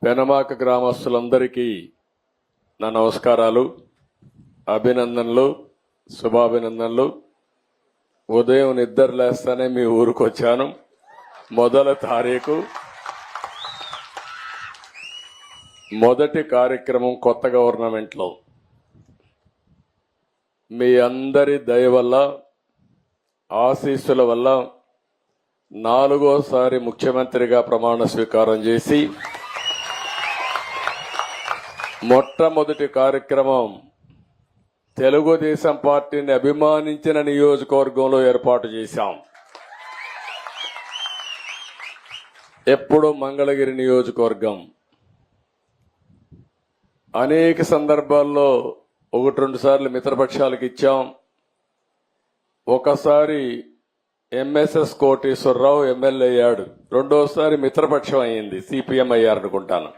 పెనమాక గ్రామస్తులందరికీ నా నమస్కారాలు, అభినందనలు, శుభాభినందనలు. ఉదయం నిద్ర లేస్తానే మీ ఊరికి వచ్చాను. మొదటి తారీఖు మొదటి కార్యక్రమం కొత్త గవర్నమెంట్లో మీ అందరి దయ వల్ల, ఆశీస్సుల వల్ల నాలుగోసారి ముఖ్యమంత్రిగా ప్రమాణ స్వీకారం చేసి మొట్టమొదటి కార్యక్రమం తెలుగుదేశం పార్టీని అభిమానించిన నియోజకవర్గంలో ఏర్పాటు చేశాం. ఎప్పుడు మంగళగిరి నియోజకవర్గం అనేక సందర్భాల్లో 1-2 సార్లు మిత్రపక్షాలకు ఇచ్చాం. ఒకసారి ఎంఎస్ఎస్ కోటేశ్వరరావు ఎమ్మెల్యే అయ్యాడు, రెండోసారి మిత్రపక్షం అయింది, సిపిఎం అయ్యారనుకుంటాను.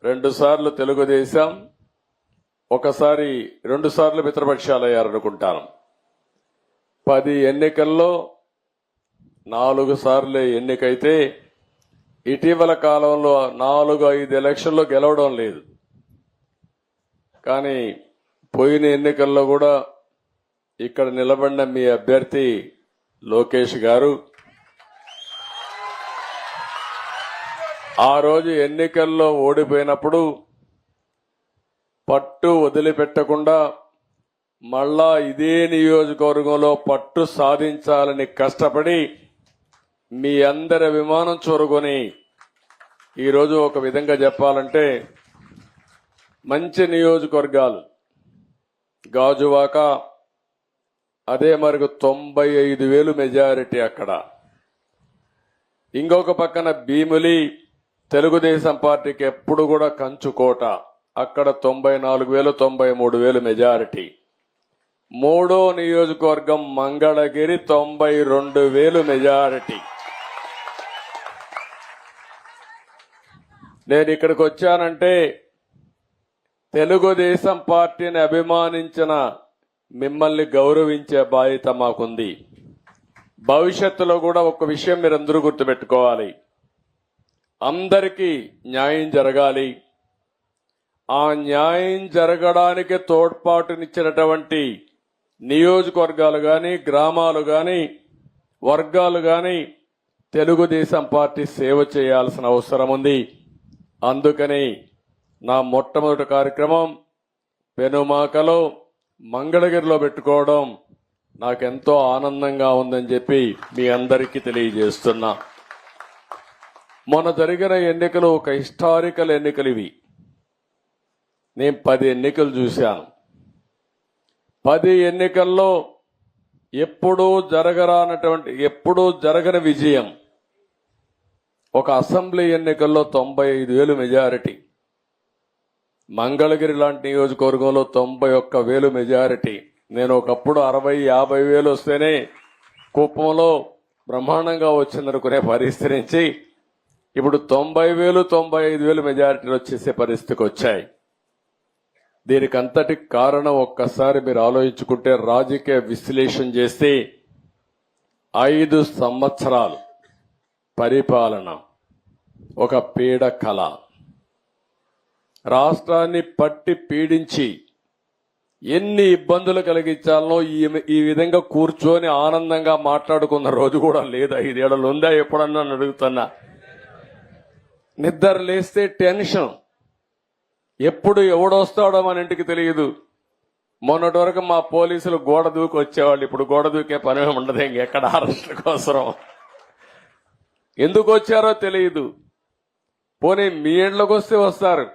2 సార్లు తెలుగుదేశం, ఒకసారి 2 సార్లు మిత్రపక్షాలు అయ్యారనుకుంటాను. 10 ఎన్నికల్లో 4 సార్లు ఎన్నికైతే ఇటీవల కాలంలో 4-5 ఎలక్షన్లో గెలవడం లేదు. కానీ పోయిన ఎన్నికల్లో కూడా ఇక్కడ నిలబడిన మీ అభ్యర్థి లోకేష్ గారు ఆ రోజు ఎన్నికల్లో ఓడిపోయినప్పుడు పట్టు వదిలిపెట్టకుండా మళ్ళా ఇదే నియోజకవర్గంలో పట్టు సాధించాలని కష్టపడి మీ అందరి అభిమానం చూరుకొని ఈరోజు ఒక విధంగా చెప్పాలంటే మంచి నియోజకవర్గాలు గాజువాక, అదే మరికి 95,000 మెజారిటీ అక్కడ. ఇంకొక పక్కన భీములి, తెలుగుదేశం పార్టీకి ఎప్పుడు కూడా కంచుకోట, అక్కడ 94,000 93,000 మెజారిటీ. మూడో నియోజకవర్గం మంగళగిరి, 92,000 మెజారిటీ. నేను ఇక్కడికి వచ్చానంటే తెలుగుదేశం పార్టీని అభిమానించిన మిమ్మల్ని గౌరవించే బాధ్యత మాకుంది. భవిష్యత్తులో కూడా ఒక విషయం మీరందరూ గుర్తుపెట్టుకోవాలి, అందరికీ న్యాయం జరగాలి. ఆ న్యాయం జరగడానికి తోడ్పాటునిచ్చినటువంటి నియోజకవర్గాలు గాని, గ్రామాలు గాని, వర్గాలు గాని తెలుగుదేశం పార్టీ సేవ చేయాల్సిన అవసరం ఉంది. అందుకని నా మొట్టమొదటి కార్యక్రమం పెనుమాకలో, మంగళగిరిలో పెట్టుకోవడం నాకెంతో ఆనందంగా ఉందని చెప్పి మీ అందరికీ తెలియజేస్తున్నా. మొన్న జరిగిన ఎన్నికలు ఒక హిస్టారికల్ ఎన్నికలు ఇవి. నేను 10 ఎన్నికలు చూశాను. 10 ఎన్నికల్లో ఎప్పుడూ జరగని విజయం. ఒక అసెంబ్లీ ఎన్నికల్లో 95,000 మెజారిటీ, మంగళగిరి లాంటి నియోజకవర్గంలో 91,000 మెజారిటీ. నేను ఒకప్పుడు 60,000-50,000 వస్తేనే కుప్పంలో బ్రహ్మాండంగా వచ్చిందనుకునే పరిస్థితి నుంచి ఇప్పుడు 90,000 95,000 మెజారిటీలు వచ్చేసే పరిస్థితికి వచ్చాయి. దీనికి అంతటి కారణం ఒక్కసారి మీరు ఆలోచించుకుంటే, రాజకీయ విశ్లేషణ చేస్తే 5 సంవత్సరాలు పరిపాలన ఒక పీడ కళ, రాష్ట్రాన్ని పట్టి పీడించి ఎన్ని ఇబ్బందులు కలిగించాలనో ఈ విధంగా కూర్చొని ఆనందంగా మాట్లాడుకున్న రోజు కూడా లేదు. 5 ఏళ్లు ఉందా ఎప్పుడన్నా అడుగుతున్నా. నిద్ర లేస్తే టెన్షన్, ఎప్పుడు ఎవడొస్తాడో మన ఇంటికి తెలియదు. మొన్నటి వరకు మా పోలీసులు గోడ దూకి వచ్చేవాళ్ళు, ఇప్పుడు గోడ దూకే పని ఉండదు. ఇంకెక్కడ అరెస్టుల కోసం ఎందుకు వచ్చారో తెలియదు. పోనీ మీ ఇంట్లోకి వస్తే వస్తారు,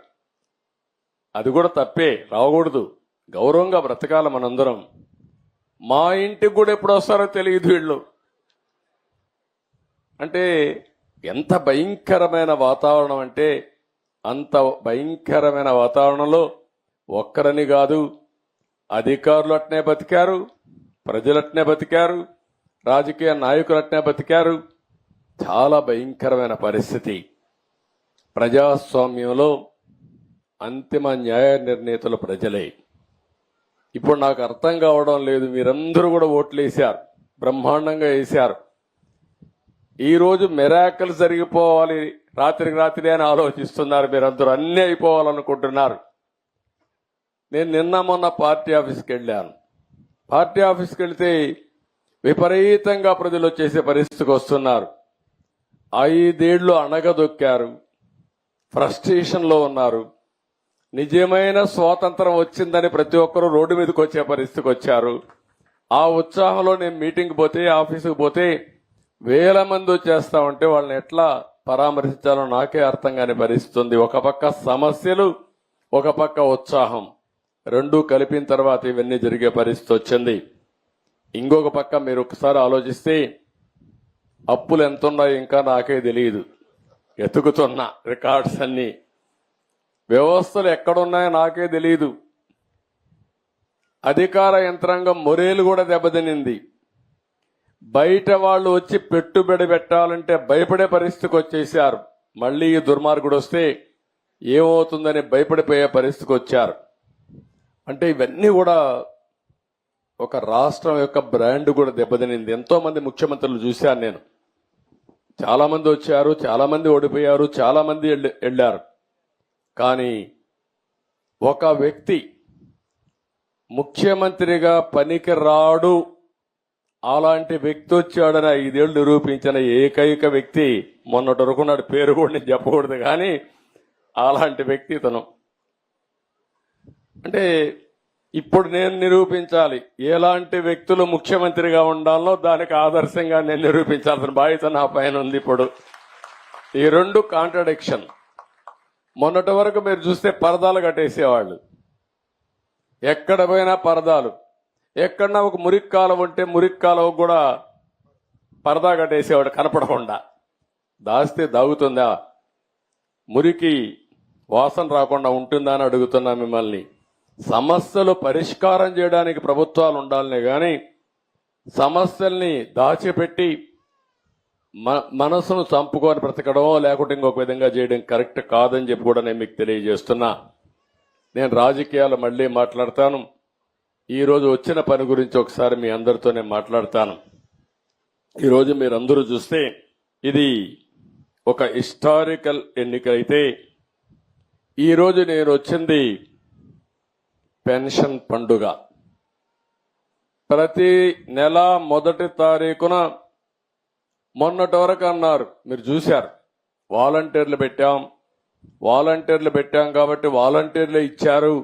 అది కూడా తప్పే, రాకూడదు. గౌరవంగా బ్రతకాల మనందరం. మా ఇంటికి కూడా ఎప్పుడు వస్తారో తెలియదు వీళ్ళు. అంటే ఎంత భయంకరమైన వాతావరణం అంటే అంత భయంకరమైన వాతావరణంలో ఒక్కరని కాదు, అధికారులు అట్నే బతికారు, ప్రజలు అట్నే బతికారు, రాజకీయ నాయకులు అట్నే బతికారు. చాలా భయంకరమైన పరిస్థితి. ప్రజాస్వామ్యంలో అంతిమ న్యాయ నిర్ణేతలు ప్రజలే. ఇప్పుడు నాకు అర్థం కావడం లేదు, మీరందరూ కూడా ఓట్లు వేశారు, బ్రహ్మాండంగా వేశారు. ఈరోజు మిరాకిల్ జరిగిపోవాలి, రాత్రికి రాత్రి అని ఆలోచిస్తున్నారు. మీరందరూ అన్నీ అయిపోవాలనుకుంటున్నారు. నేను నిన్న మొన్న పార్టీ ఆఫీస్కి వెళ్ళాను. పార్టీ ఆఫీస్కి వెళ్తే విపరీతంగా ప్రజలు వచ్చేసే పరిస్థితికి వస్తున్నారు. 5 ఏళ్లు అణగదొక్కారు, ఫ్రస్ట్రేషన్లో ఉన్నారు. నిజమైన స్వాతంత్రం వచ్చిందని ప్రతి ఒక్కరూ రోడ్డు మీదకి వచ్చే పరిస్థితికి వచ్చారు. ఆ ఉత్సాహంలో నేను మీటింగ్కి పోతే, ఆఫీసుకు పోతే వేల మంది వచ్చేస్తా ఉంటే వాళ్ళని ఎట్లా పరామర్శించాలో నాకే అర్థం కాని పరిస్థితి ఉంది. ఒక పక్క సమస్యలు, ఒక పక్క ఉత్సాహం, రెండూ కలిపిన తర్వాత ఇవన్నీ జరిగే పరిస్థితి వచ్చింది. ఇంకొక పక్క మీరు ఒకసారి ఆలోచిస్తే అప్పులు ఎంతున్నాయో ఇంకా నాకే తెలియదు. ఎతుకుతున్నా రికార్డ్స్ అన్ని, వ్యవస్థలు ఎక్కడున్నాయో నాకే తెలియదు. అధికార యంత్రాంగం మొరేలు కూడా దెబ్బతినింది. బయట వాళ్ళు వచ్చి పెట్టుబడి పెట్టాలంటే భయపడే పరిస్థితికి వచ్చేసారు. మళ్లీ ఈ దుర్మార్గుడు వస్తే ఏమవుతుందని భయపడిపోయే పరిస్థితికి వచ్చారు. అంటే ఇవన్నీ కూడా ఒక రాష్ట్రం యొక్క బ్రాండ్ కూడా దెబ్బతినింది. ఎంతో మంది ముఖ్యమంత్రులు చూశాను నేను. చాలా మంది వచ్చారు, చాలా మంది ఓడిపోయారు, చాలా మంది వెళ్లారు. కానీ ఒక వ్యక్తి ముఖ్యమంత్రిగా పనికి రాడు, అలాంటి వ్యక్తి వచ్చాడని 5 ఏళ్లు నిరూపించిన ఏకైక వ్యక్తి మొన్నటి వరకు నాడు పేరు కూడా నేను చెప్పకూడదు, కానీ అలాంటి వ్యక్తి తను. అంటే ఇప్పుడు నేను నిరూపించాలి ఎలాంటి వ్యక్తులు ముఖ్యమంత్రిగా ఉండాలో, దానికి ఆదర్శంగా నేను నిరూపించాల్సిన బాధ్యత నా పైన ఉంది. ఇప్పుడు ఈ రెండు కాంట్రడిక్షన్. మొన్నటి వరకు మీరు చూస్తే పరదాలు కట్టేసేవాళ్ళు, ఎక్కడ పోయినా పరదాలు. ఎక్కడన్నా ఒక మురికి కాలువ ఉంటే మురికి కాలువ కూడా పరదా కట్టేసేవాడు కనపడకుండా. దాస్తే దాగుతుందా? మురికి వాసన రాకుండా ఉంటుందా అని అడుగుతున్నా మిమ్మల్ని. సమస్యలు పరిష్కారం చేయడానికి ప్రభుత్వాలు ఉండాలనే గాని సమస్యల్ని దాచిపెట్టి మనసును చంపుకొని బ్రతకడం, లేకుంటే ఇంకొక విధంగా చేయడం కరెక్ట్ కాదని చెప్పి కూడా నేను మీకు తెలియజేస్తున్నా. నేను రాజకీయాలు మళ్లీ మాట్లాడతాను. ఈరోజు వచ్చిన పని గురించి ఒకసారి మీ అందరితో నేను మాట్లాడతాను. ఈరోజు మీరందరూ చూస్తే ఇది ఒక హిస్టారికల్ ఎన్నిక అయితే, ఈరోజు నేను వచ్చింది పెన్షన్ పండుగ. ప్రతి నెల మొదటి తారీఖున మొన్నటి వరకు అన్నారు, మీరు చూశారు, వాలంటీర్లు పెట్టాం కాబట్టి వాలంటీర్లు ఇచ్చారు.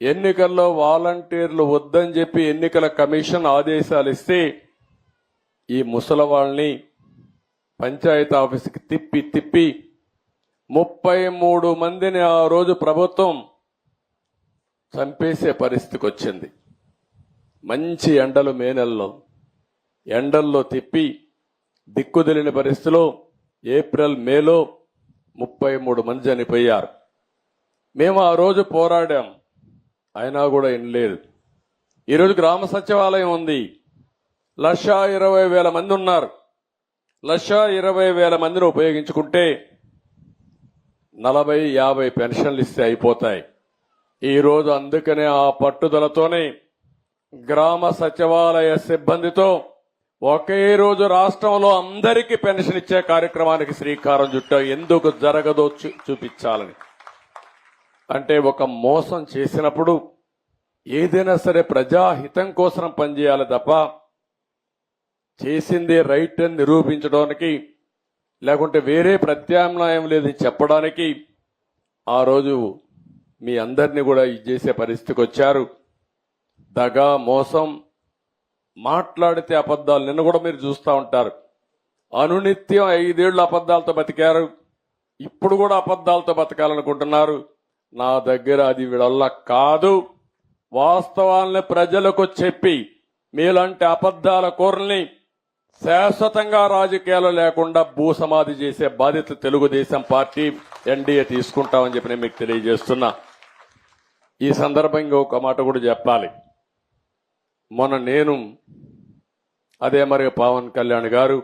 ఎన్నికల్లో వాలంటీర్లు వద్దని చెప్పి ఎన్నికల కమిషన్ ఆదేశాలు ఇస్తే ఈ ముసలవాళ్ళని పంచాయతీ ఆఫీసుకి తిప్పి 33 మందిని ఆ రోజు ప్రభుత్వం చంపేసే పరిస్థితికి వచ్చింది. మంచి ఎండలు, మే నెలలో ఎండల్లో తిప్పి దిక్కుదెలిని పరిస్థితిలో ఏప్రిల్, మేలో 33 మంది చనిపోయారు. మేము ఆ రోజు పోరాడాం, అయినా కూడా వినలేదు. ఈరోజు గ్రామ సచివాలయం ఉంది, 1,20,000 మంది ఉన్నారు. 1,20,000 మందిని ఉపయోగించుకుంటే 40-50 పెన్షన్లు ఇస్తే అయిపోతాయి. ఈరోజు అందుకనే ఆ పట్టుదలతోనే గ్రామ సచివాలయ సిబ్బందితో ఒకే రోజు రాష్ట్రంలో అందరికీ పెన్షన్ ఇచ్చే కార్యక్రమానికి శ్రీకారం చుట్టాం. ఎందుకు జరగదో చూపించాలని. అంటే ఒక మోసం చేసినప్పుడు ఏదైనా సరే ప్రజాహితం కోసం పనిచేయాలి తప్ప చేసిందే రైట్ అని నిరూపించడానికి, లేకుంటే వేరే ప్రత్యామ్నాయం లేదని చెప్పడానికి ఆ రోజు మీ అందరినీ కూడా చేసే పరిస్థితికి వచ్చారు. దగా, మోసం, మాట్లాడితే అబద్ధాలు. నిన్న కూడా మీరు చూస్తూ ఉంటారు, అనునిత్యం 5 ఏళ్లు అబద్ధాలతో బతికారు, ఇప్పుడు కూడా అబద్ధాలతో బతకాలనుకుంటున్నారు. నా దగ్గర అది వీళ్ళ కాదు. వాస్తవాల్ని ప్రజలకు చెప్పి మీలాంటి అబద్ధాల కోరల్ని శాశ్వతంగా రాజకీయాలు లేకుండా భూసమాధి చేసే బాధ్యత తెలుగుదేశం పార్టీ, ఎన్డీఏ తీసుకుంటామని చెప్పి నేను మీకు తెలియజేస్తున్నా. ఈ సందర్భంగా ఒక మాట కూడా చెప్పాలి. మొన్న నేను, అదే మరి పవన్ కళ్యాణ్ గారు,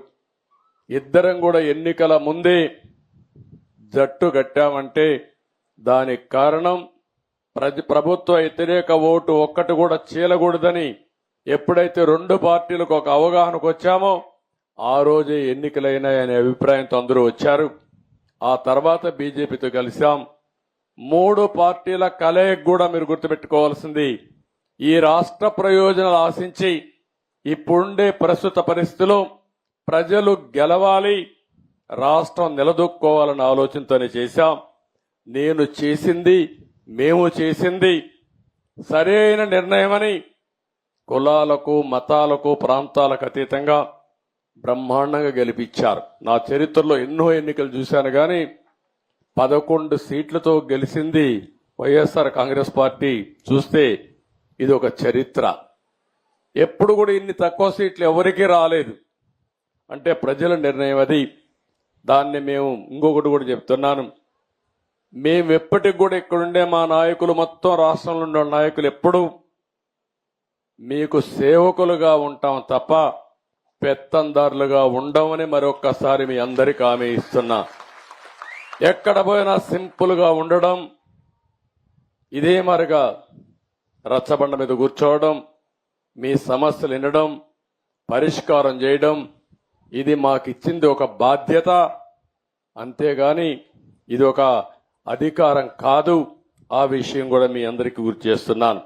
ఇద్దరం కూడా ఎన్నికల ముందే జట్టు కట్టామంటే దానికి కారణం ప్రభుత్వ వ్యతిరేక ఓటు ఒక్కటి కూడా చీలకూడదని ఎప్పుడైతే 2 పార్టీలకు ఒక అవగాహనకు వచ్చామో ఆ రోజే ఎన్నికలైనాయనే అభిప్రాయంతో అందరూ వచ్చారు. ఆ తర్వాత బీజేపీతో కలిశాం. 3 పార్టీల కలయిక కూడా మీరు గుర్తుపెట్టుకోవాల్సింది ఈ రాష్ట్ర ప్రయోజనాలు ఆశించి ఇప్పుడుండే ప్రస్తుత పరిస్థితిలో ప్రజలు గెలవాలి, రాష్ట్రం నిలదొక్కోవాలన్న ఆలోచనతోనే చేశాం. నేను చేసింది, మేము చేసింది సరైన నిర్ణయమని కులాలకు, మతాలకు, ప్రాంతాలకు అతీతంగా బ్రహ్మాండంగా గెలిపించారు. నా చరిత్రలో ఎన్నో ఎన్నికలు చూశాను కానీ 11 సీట్లతో గెలిచింది వైఎస్ఆర్ కాంగ్రెస్ పార్టీ చూస్తే ఇది ఒక చరిత్ర. ఎప్పుడు కూడా ఇన్ని తక్కువ సీట్లు ఎవరికీ రాలేదు. అంటే ప్రజల నిర్ణయం అది. దాన్ని మేము ఇంకొకటి కూడా చెప్తున్నాను, మేము ఎప్పటికి కూడా ఇక్కడుండే మా నాయకులు, మొత్తం రాష్ట్రంలో ఉండే నాయకులు ఎప్పుడు మీకు సేవకులుగా ఉంటాం తప్ప పెత్తందారులుగా ఉండమని మరొక్కసారి మీ అందరికీ హామీ ఇస్తున్నా. ఎక్కడ పోయినా సింపుల్ గా ఉండడం, ఇదే మరిగా రచ్చబండ మీద కూర్చోవడం, మీ సమస్యలు వినడం, పరిష్కారం చేయడం, ఇది మాకిచ్చింది ఒక బాధ్యత, అంతేగాని ఇది ఒక అధికారం కాదు. ఆ విషయం కూడా మీ అందరికీ గుర్తు చేస్తున్నాను.